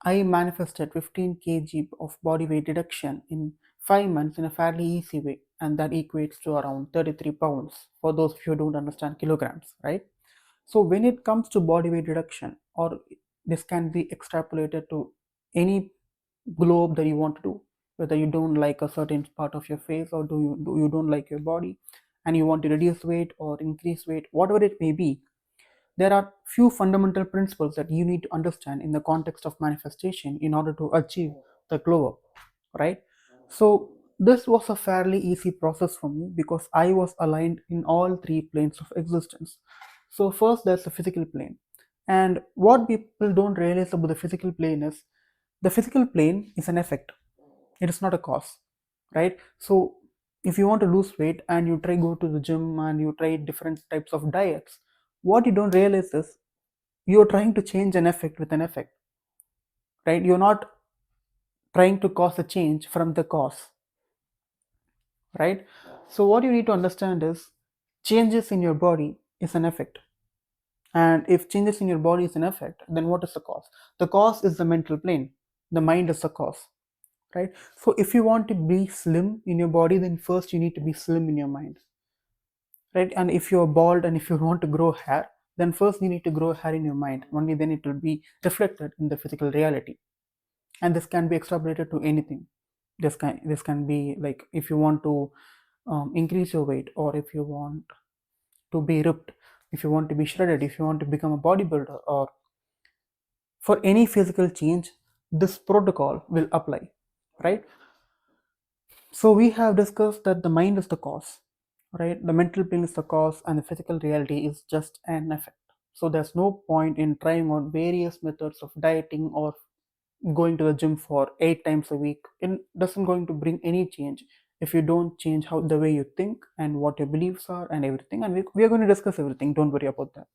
I manifested 15 kg of body weight reduction in 5 months in a fairly easy way, and that equates to around 33 pounds for those of you who don't understand kilograms, right? So, when it comes to body weight reduction, or this can be extrapolated to any globe that you want to do, whether you don't like a certain part of your face, or do you don't like your body and you want to reduce weight or increase weight, whatever it may be, there are few fundamental principles that you need to understand in the context of manifestation in order to achieve the glow up, right? So this was a fairly easy process for me because I was aligned in all three planes of existence. So first there's the physical plane, and what people don't realize about the physical plane is the physical plane is an effect, it is not a cause, right? So if you want to lose weight and you try go to the gym and you try different types of diets, what you don't realize is you're trying to change an effect with an effect, right? You're not trying to cause a change from the cause, right? So what you need to understand is changes in your body is an effect, and if changes in your body is an effect, then what is the cause? The cause is the mental plane, the mind is the cause, right? So if you want to be slim in your body, then first you need to be slim in your mind, right? And if you're bald and if you want to grow hair, then first you need to grow hair in your mind, only then it will be reflected in the physical reality. And this can be extrapolated to anything. This can be like if you want to increase your weight, or if you want to be ripped, if you want to be shredded, if you want to become a bodybuilder, or for any physical change, this protocol will apply, right? So we have discussed that the mind is the cause, right? The mental plane is the cause, and the physical reality is just an effect. So there's no point in trying on various methods of dieting or going to the gym for 8 times a week. It doesn't going to bring any change if you don't change how the way you think and what your beliefs are and everything. And we are going to discuss everything. Don't worry about that.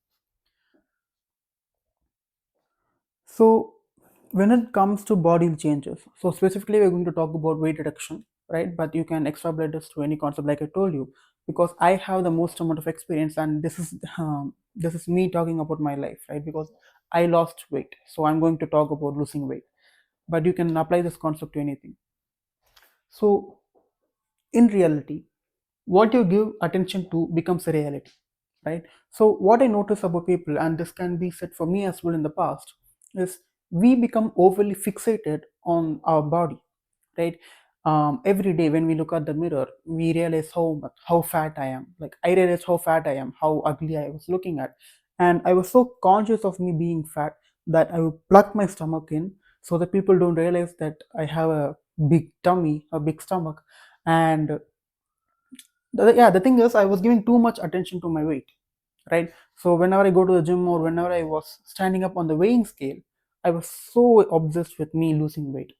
So when it comes to body changes, so specifically we're going to talk about weight reduction, right? But you can extrapolate this to any concept, like I told you, because I have the most amount of experience, and this is me talking about my life, right? Because I lost weight, so I'm going to talk about losing weight. But you can apply this concept to anything. So in reality, what you give attention to becomes a reality, right? So what I notice about people, and this can be said for me as well in the past, is we become overly fixated on our body, right? Every day when we look at the mirror, we realize how fat I am. Like I realized how fat I am, how ugly I was looking at, and I was so conscious of me being fat that I would plug my stomach in so that people don't realize that I have a big tummy, a big stomach. And the thing is, I was giving too much attention to my weight, right? So whenever I go to the gym or whenever I was standing up on the weighing scale, I was so obsessed with me losing weight.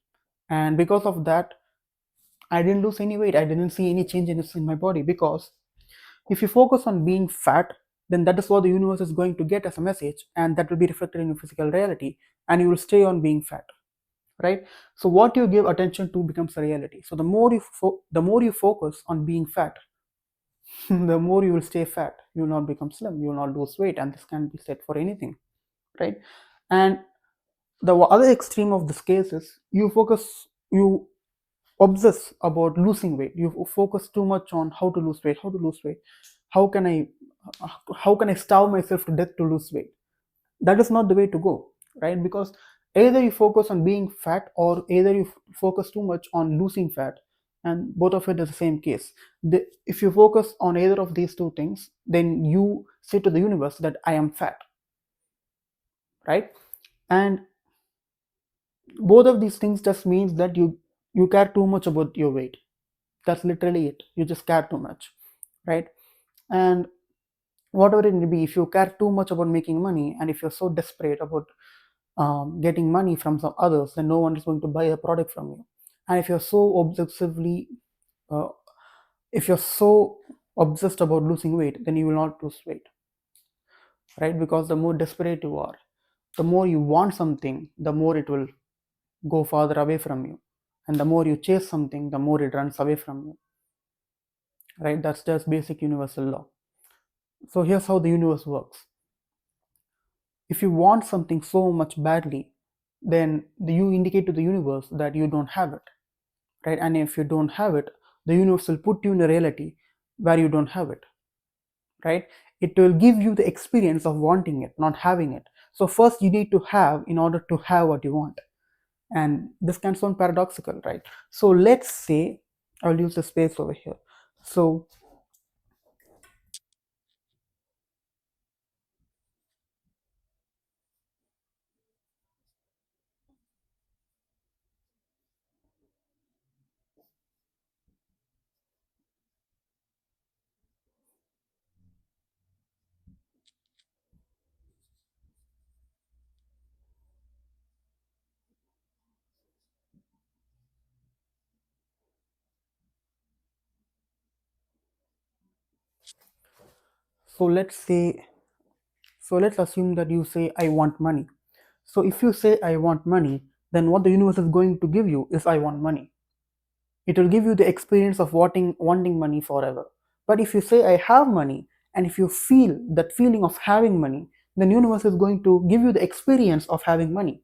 And because of that, I didn't lose any weight. I didn't see any changes in my body, because if you focus on being fat, then that is what the universe is going to get as a message, and that will be reflected in your physical reality, and you will stay on being fat, right? So what you give attention to becomes a reality. So the more you focus on being fat, the more you will stay fat. You will not become slim, you will not lose weight, and this can be said for anything, right? And the other extreme of this case is you obsess about losing weight. You focus too much on how to lose weight, how can i how can I starve myself to death to lose weight. That is not the way to go, right? Because either you focus on being fat, or either you focus too much on losing fat, and both of it is the same case. If you focus on either of these two things, then you say to the universe that I am fat, right? And both of these things just means that you care too much about your weight. That's literally it. You just care too much, right? And whatever it may be, if you care too much about making money, and if you're so desperate about getting money from some others, then no one is going to buy a product from you. And uh, if you're so obsessed about losing weight, then you will not lose weight, right? Because the more desperate you are, the more you want something, the more it will go farther away from you, and the more you chase something, the more it runs away from you, right? That's just basic universal law. So here's how the universe works. If you want something so much badly, then you indicate to the universe that you don't have it, right? And if you don't have it, the universe will put you in a reality where you don't have it, right? It will give you the experience of wanting it, not having it. So first you need to have in order to have what you want. And this can sound paradoxical, right? So let's say I'll use the space over here. So so let's say so let's assume that you say I want money. So if you say I want money, then what the universe is going to give you is I want money. It will give you the experience of wanting money forever. But if you say I have money, and if you feel that feeling of having money, then universe is going to give you the experience of having money.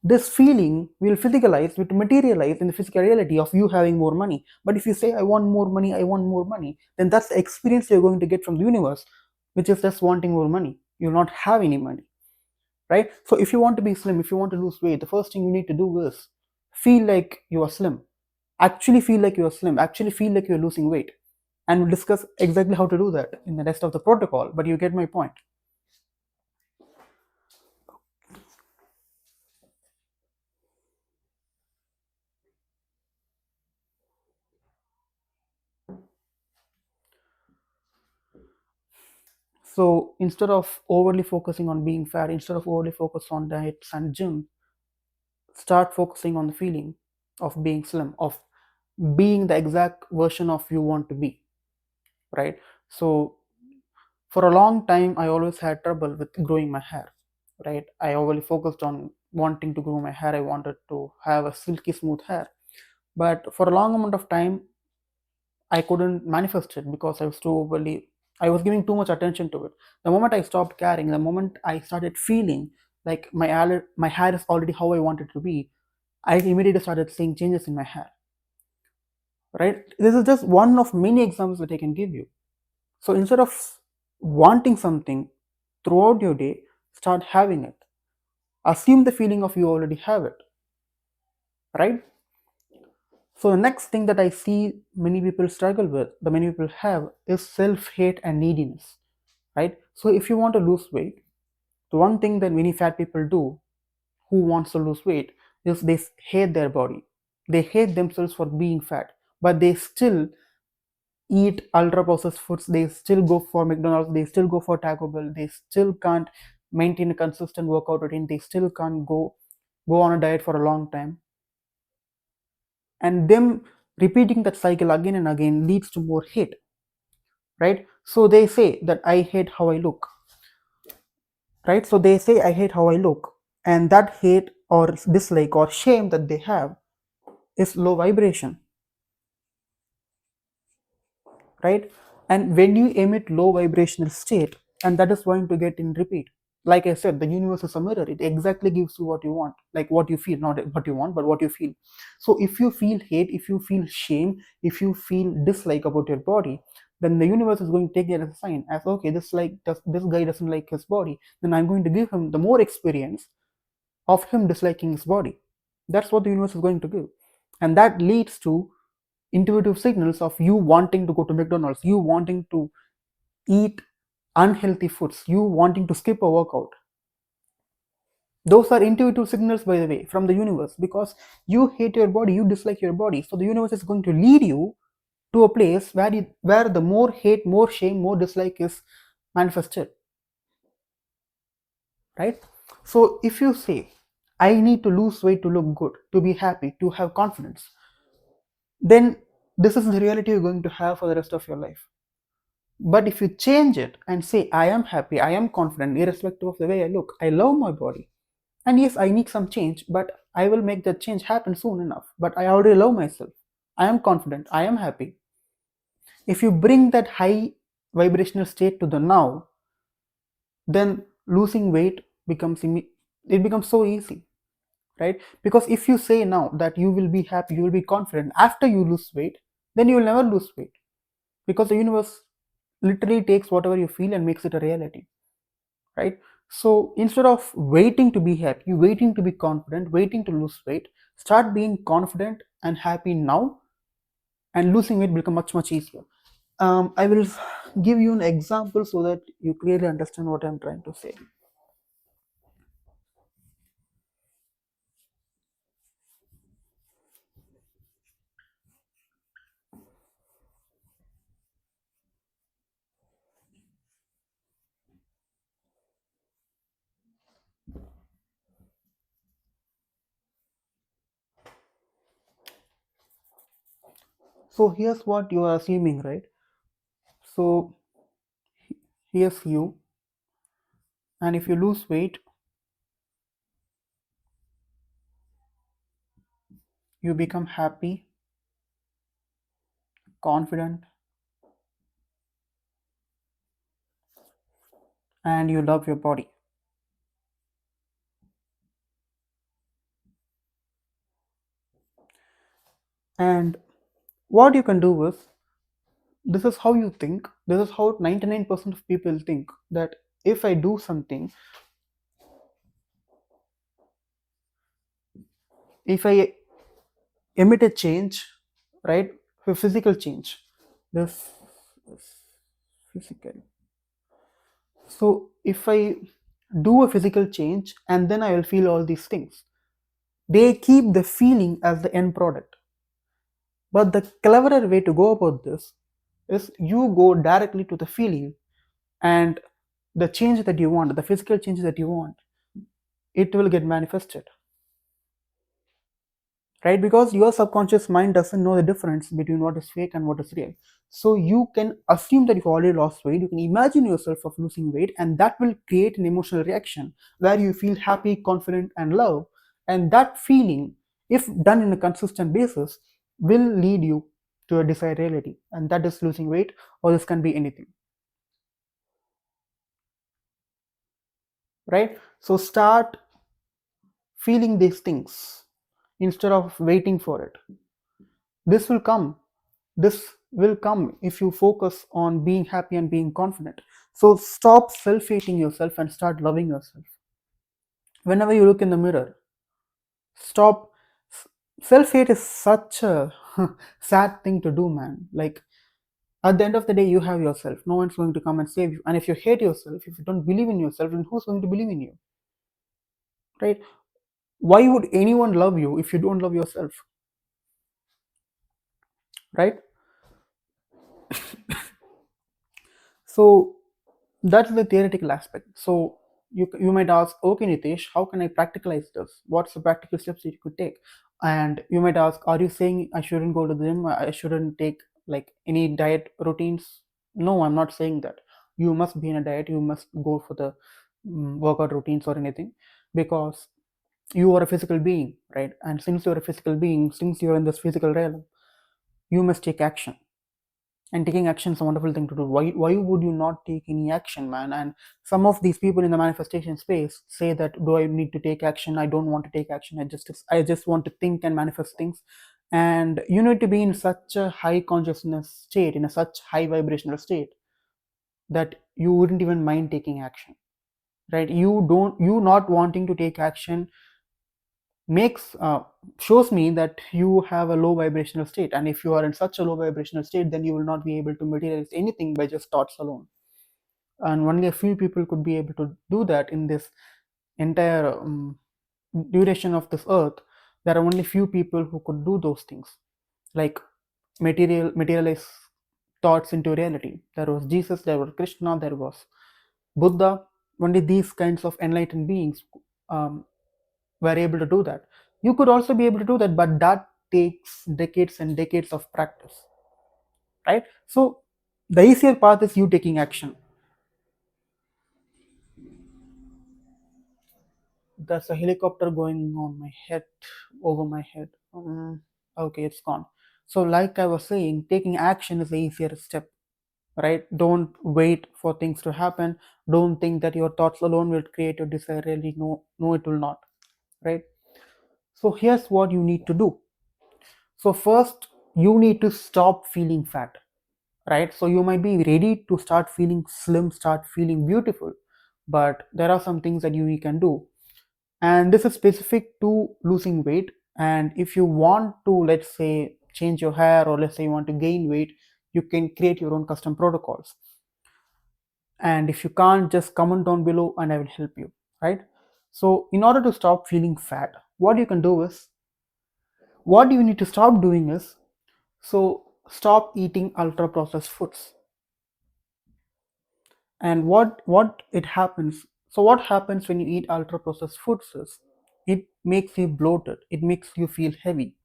This feeling will physicalize, will materialize in the physical reality of you having more money. But if you say I want more money, I want more money, then that's the experience you're going to get from the universe, which is just wanting more money. You'll not have any money, right? So if you want to be slim, if you want to lose weight, the first thing you need to do is feel like you are slim. Actually feel like you are slim. Actually feel like you're losing weight. And we'll discuss exactly how to do that in the rest of the protocol, but you get my point. So instead of overly focusing on being fat, instead of overly focus on diets and gym, start focusing on the feeling of being slim, of being the exact version of you want to be, right? So for a long time, I always had trouble with growing my hair, right? I overly focused on wanting to grow my hair. I wanted to have a silky smooth hair. But for a long amount of time, I couldn't manifest it because I was giving too much attention to it. The moment I stopped caring, the moment I started feeling like my hair is already how I want it to be, I immediately started seeing changes in my hair, right? This is just one of many examples that I can give you. So instead of wanting something throughout your day, start having it. Assume the feeling of you already have it, right? So the next thing that I see many people struggle with, the many people have, is self-hate and neediness, right? So if you want to lose weight, the one thing that many fat people do who wants to lose weight is they hate their body. They hate themselves for being fat, but they still eat ultra processed foods. They still go for McDonald's. They still go for Taco Bell. They still can't maintain a consistent workout routine. They still can't go on a diet for a long time. And them repeating that cycle again and again leads to more hate, right? So they say that I hate how I look, right? So they say I hate how I look, and that hate or dislike or shame that they have is low vibration, right? And when you emit low vibrational state, and that is going to get in repeat. Like I said, the universe is a mirror. It exactly gives you what you want, like what you feel, not what you want, but what you feel. So if you feel hate, if you feel shame, if you feel dislike about your body, then the universe is going to take it as a sign, as okay, this guy doesn't like his body, then I'm going to give him the more experience of him disliking his body. That's what the universe is going to give. And that leads to intuitive signals of you wanting to go to McDonald's, you wanting to eat unhealthy foods, you wanting to skip a workout. Those are intuitive signals, by the way, from the universe, because you hate your body, you dislike your body. So the universe is going to lead you to a place where the more hate, more shame, more dislike is manifested, right? So if you say, I need to lose weight to look good, to be happy, to have confidence, then this is the reality you're going to have for the rest of your life. But if you change it and say, I am happy, I am confident, irrespective of the way I look, I love my body, and yes, I need some change, but I will make that change happen soon enough. But I already love myself, I am confident, I am happy. If you bring that high vibrational state to the now, then losing weight becomes It becomes so easy, right? Because if you say now that you will be happy, you will be confident after you lose weight, then you will never lose weight, because the universe literally takes whatever you feel and makes it a reality, right? So instead of waiting to be happy, waiting to be confident, waiting to lose weight, start being confident and happy now, and losing weight will become much easier. I will give you an example so that you clearly understand what I'm trying to say. So here's what you are assuming, right? So here's you, and if you lose weight, you become happy, confident, and you love your body. And what you can do is, this is how you think, this is how 99% of people think, that if I do something, if I emit a change, right, a physical change, this is physical. So if I do a physical change and then I will feel all these things, they keep the feeling as the end product. But the cleverer way to go about this is you go directly to the feeling, and the change that you want, the physical change that you want, it will get manifested, right? Because your subconscious mind doesn't know the difference between what is fake and what is real. So you can assume that you've already lost weight, you can imagine yourself of losing weight, and that will create an emotional reaction where you feel happy, confident, and love. And that feeling, if done in a consistent basis, will lead you to a desired reality, and that is losing weight, or this can be anything, right? So start feeling these things instead of waiting for it. This will come. This will come if you focus on being happy and being confident. So stop self hating yourself and start loving yourself. Whenever you look in the mirror, stop. Self hate is such a sad thing to do, man. Like, at the end of the day, you have yourself. No one's going to come and save you. And if you hate yourself, if you don't believe in yourself, then who's going to believe in you? Right? Why would anyone love you if you don't love yourself? Right? So that's the theoretical aspect. So you might ask, okay, Nitesh, how can I practicalize this? What's the practical steps that you could take? And you might ask, are you saying I shouldn't go to the gym? I shouldn't take like any diet routines? No, I'm not saying that. You must be in a diet. You must go for the workout routines or anything, because you are a physical being, right? And since you're a physical being, since you're in this physical realm, you must take action, and taking action is a wonderful thing to do. Why would you not take any action, man? And some of these people in the manifestation space say that, do I need to take action? I don't want to take action. I just want to think and manifest things. And you need to be in such a high consciousness state, in a such high vibrational state, that you wouldn't even mind taking action, right? You not wanting to take action makes shows me that you have a low vibrational state, and if you are in such a low vibrational state, then you will not be able to materialize anything by just thoughts alone. And only a few people could be able to do that in this entire duration of this earth. There are only few people who could do those things, like materialize thoughts into reality. There was Jesus, there was Krishna, there was Buddha. Only these kinds of enlightened beings um, were able to do that. You could also be able to do that, but that takes decades and decades of practice, right? So the easier path is you taking action. There's a helicopter going on my head, over my head. Okay, it's gone. So like I was saying, taking action is the easier step. right? Don't wait for things to happen. Don't think that your thoughts alone will create your desire. Really, no, it will not, right? So here's what you need to do. So first, you need to stop feeling fat, right? So you might be ready to start feeling slim, start feeling beautiful, but there are some things that you can do, and this is specific to losing weight. And if you want to, let's say, change your hair, or let's say you want to gain weight, you can create your own custom protocols. And if you can't, just comment down below and I will help you, right? So in order to stop feeling fat, what you need to stop doing is, so stop eating ultra processed foods. And what it happens, so what happens when you eat ultra processed foods is, it makes you bloated, it makes you feel heavy,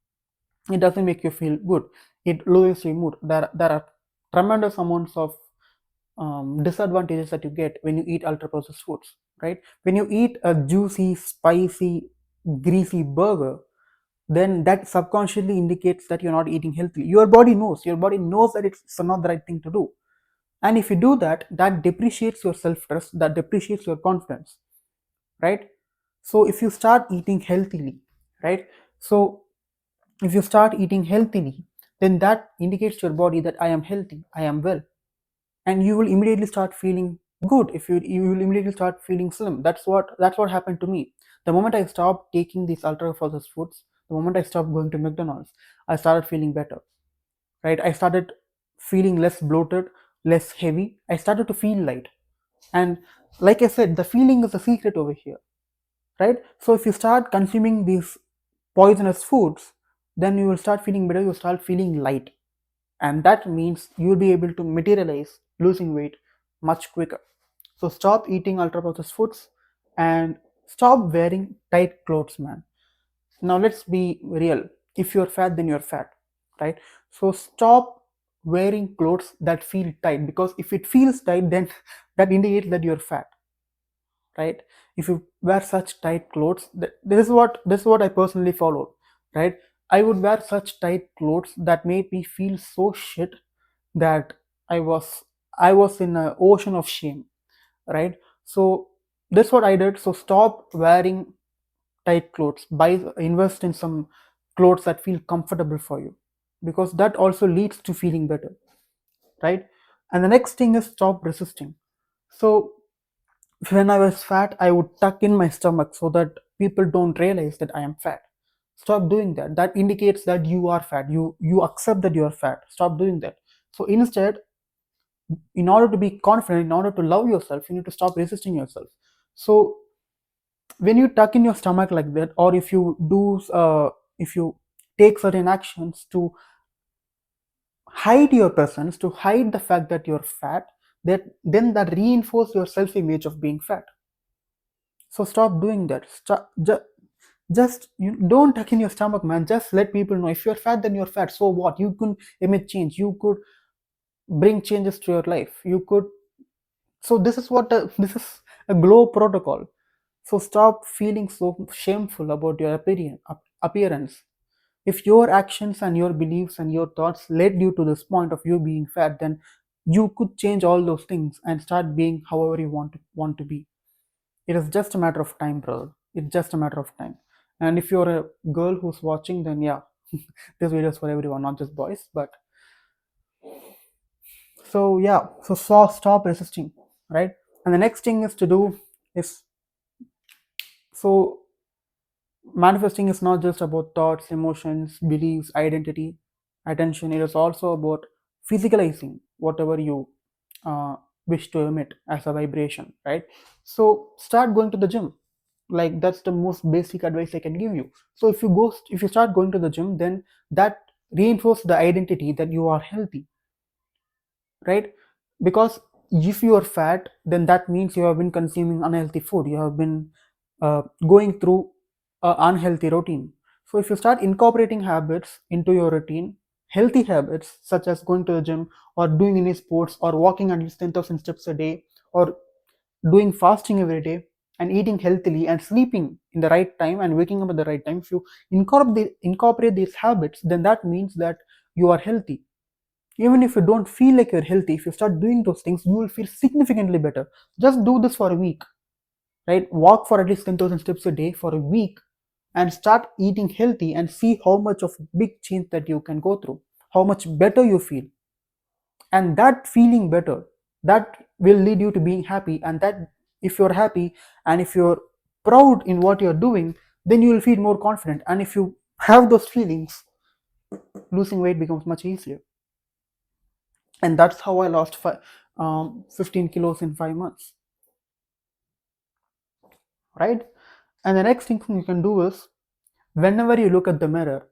it doesn't make you feel good, it lowers your mood. There are tremendous amounts of disadvantages that you get when you eat ultra processed foods, right? When you eat a juicy, spicy, greasy burger, then that subconsciously indicates that you're not eating healthily. Your body knows that it's not the right thing to do. And if you do that, that depreciates your self-trust, that depreciates your confidence, right? So if you start eating healthily, right? So if you start eating healthily, then that indicates to your body that I am healthy, I am well, and you will immediately start feeling good. If you will immediately start feeling slim. That's what happened to me. The moment I stopped taking these ultra processed foods, the moment I stopped going to McDonald's, I started feeling better, right? I started feeling less bloated, less heavy. I started to feel light. And like I said, the feeling is the secret over here, right? So if you start consuming these poisonous foods, then you will start feeling better, you'll start feeling light. And that means you'll be able to materialize losing weight much quicker. So stop eating ultra processed foods and stop wearing tight clothes, man. Now let's be real. If you're fat, then you're fat, right? So stop wearing clothes that feel tight, because if it feels tight, then that indicates that you're fat, right? If you wear such tight clothes, this is what I personally followed, right? I would wear such tight clothes that made me feel so shit that I was I was in an ocean of shame, right? So that's what I did. So stop wearing tight clothes. Invest in some clothes that feel comfortable for you, because that also leads to feeling better, right? And the next thing is stop resisting. So when I was fat, I would tuck in my stomach so that people don't realize that I am fat. Stop doing that. That indicates that you are fat. You accept that you are fat. Stop doing that. So instead, in order to be confident, in order to love yourself, you need to stop resisting yourself. So when you tuck in your stomach like that, or if you take certain actions to hide your presence, to hide the fact that you're fat, that reinforce your self-image of being fat. So stop doing that. Just you don't tuck in your stomach, man. Just let people know if you're fat, then you're fat. So what? You could emit change. You could bring changes to your life. You could. So this is a glow protocol. So stop feeling so shameful about your appearance. If your actions and your beliefs and your thoughts led you to this point of you being fat, then you could change all those things and start being however you want to be. It is just a matter of time, brother. It's just a matter of time. And if you're a girl who's watching, then yeah, this video is for everyone, not just boys. But so yeah, stop resisting, right? And the next thing is to do is, so manifesting is not just about thoughts, emotions, beliefs, identity, attention. It is also about physicalizing whatever you wish to emit as a vibration, right? So start going to the gym. Like, that's the most basic advice I can give you. So if you start going to the gym, then that reinforces the identity that you are healthy, right? Because if you are fat, then that means you have been consuming unhealthy food, you have been going through an unhealthy routine. So if you start incorporating habits into your routine, healthy habits such as going to the gym, or doing any sports, or walking at least 10,000 steps a day, or doing fasting every day, and eating healthily, and sleeping in the right time, and waking up at the right time, if you incorporate these habits, then that means that you are healthy, Even if you don't feel like you're healthy, if you start doing those things, you will feel significantly better. Just do this for a week, right? Walk for at least 10,000 steps a day for a week and start eating healthy and see how much of big change that you can go through, how much better you feel. And that feeling better, that will lead you to being happy. And that, if you're happy and if you're proud in what you're doing, then you will feel more confident. And if you have those feelings, losing weight becomes much easier. And that's how I lost 15 kilos in 5 months, right? And the next thing you can do is, whenever you look at the mirror,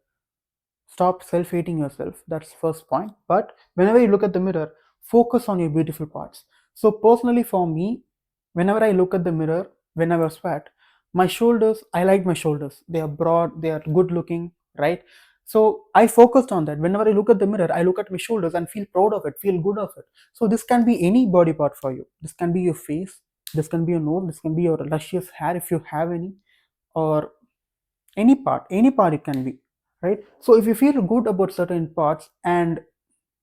stop self-hating yourself. That's first point. But whenever you look at the mirror, focus on your beautiful parts. So personally for me, whenever I look at the mirror, when I was fat, my shoulders, I like my shoulders. They are broad, they are good looking, right? So I focused on that. Whenever I look at the mirror, I look at my shoulders and feel proud of it, feel good of it. So this can be any body part for you. This can be your face, this can be your nose, this can be your luscious hair if you have any, or any part it can be, right? So if you feel good about certain parts and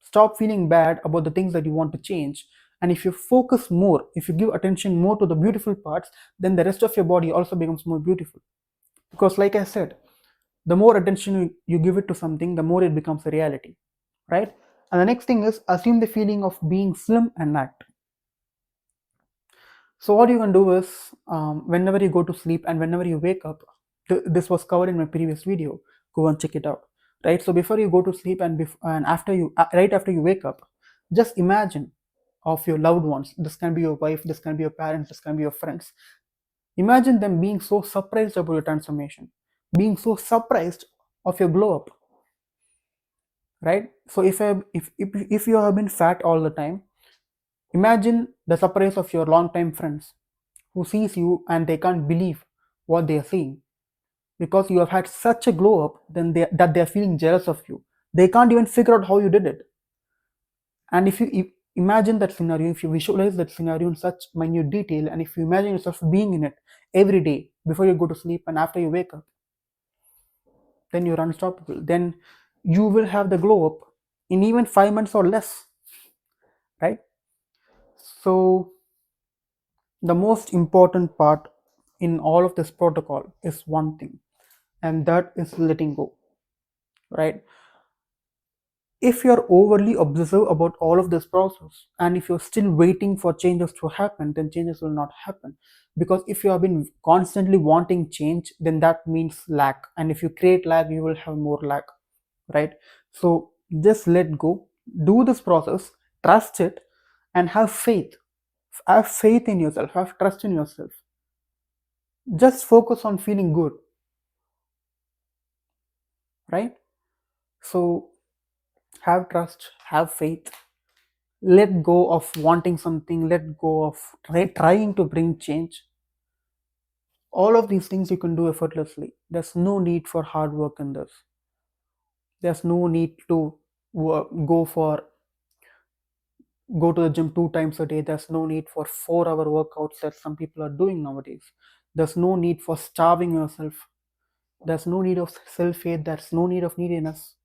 stop feeling bad about the things that you want to change, and if you focus more, if you give attention more to the beautiful parts, then the rest of your body also becomes more beautiful. Because like I said, the more attention you give it to something, the more it becomes a reality, right? And the next thing is, assume the feeling of being slim and act. So what you can do is, whenever you go to sleep and whenever you wake up, this was covered in my previous video. Go and check it out, right? So before you go to sleep and and after you right after you wake up, just imagine of your loved ones. This can be your wife, this can be your parents, this can be your friends. Imagine them being so surprised about your transformation, being so surprised of your glow up, right? So if you have been fat all the time, imagine the surprise of your longtime friends who sees you and they can't believe what they are seeing, because you have had such a glow up, then that they are feeling jealous of you. They can't even figure out how you did it. And if you imagine that scenario, if you visualize that scenario in such minute detail, and if you imagine yourself being in it every day before you go to sleep and after you wake up, then you're unstoppable. Then you will have the glow up in even 5 months or less, right? So the most important part in all of this protocol is one thing, and that is letting go, right? If you're overly obsessive about all of this process, and if you're still waiting for changes to happen, then changes will not happen. Because if you have been constantly wanting change, then that means lack, and if you create lack, you will have more lack, right? So just let go, do this process, trust it, and have faith in yourself, have trust in yourself. Just focus on feeling good, right? So have trust, have faith, let go of wanting something, let go of trying to bring change. All of these things you can do effortlessly. There's no need for hard work in this. There's no need to go for go to the gym 2 times a day. There's no need for 4-hour workouts that some people are doing nowadays. There's no need for starving yourself. There's no need of self-hate. There's no need of neediness.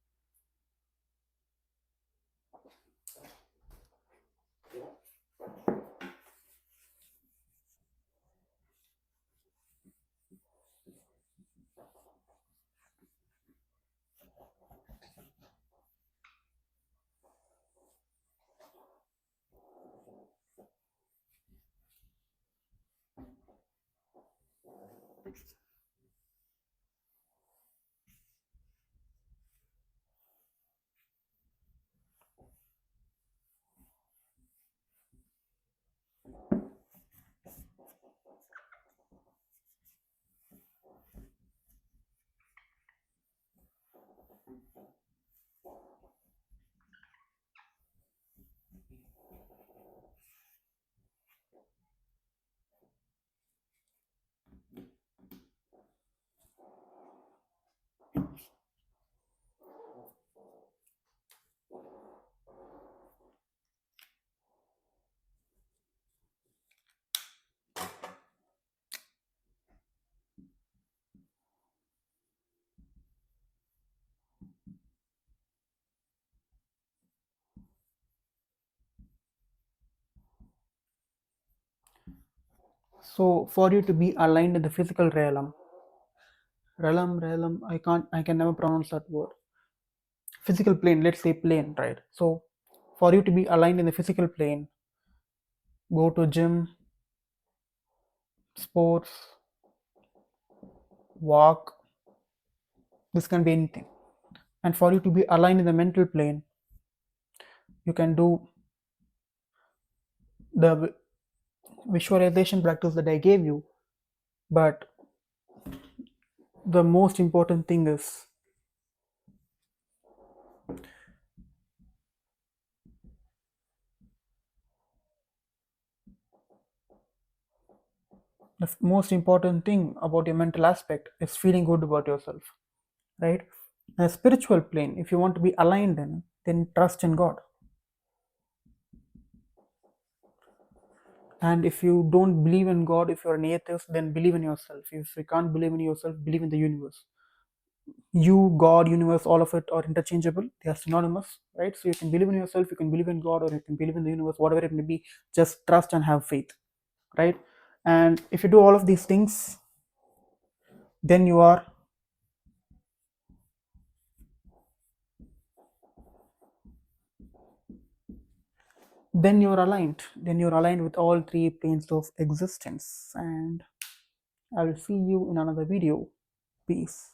So for you to be aligned in the physical realm, I can never pronounce that word. Physical plane, let's say plane, right? So for you to be aligned in the physical plane, go to gym, sports, walk, this can be anything. And for you to be aligned in the mental plane, you can do the visualization practice that I gave you. But the most important thing is the most important thing about your mental aspect is feeling good about yourself, right? In a spiritual plane, if you want to be aligned in, then trust in God. And if you don't believe in God, if you're an atheist, then believe in yourself. If you can't believe in yourself, believe in the universe. You, God, universe, all of it are interchangeable. They are synonymous, right? So you can believe in yourself, you can believe in God, or you can believe in the universe, whatever it may be. Just trust and have faith, right? And if you do all of these things, then you are then you're aligned with all three planes of existence. And I will see you in another video. Peace.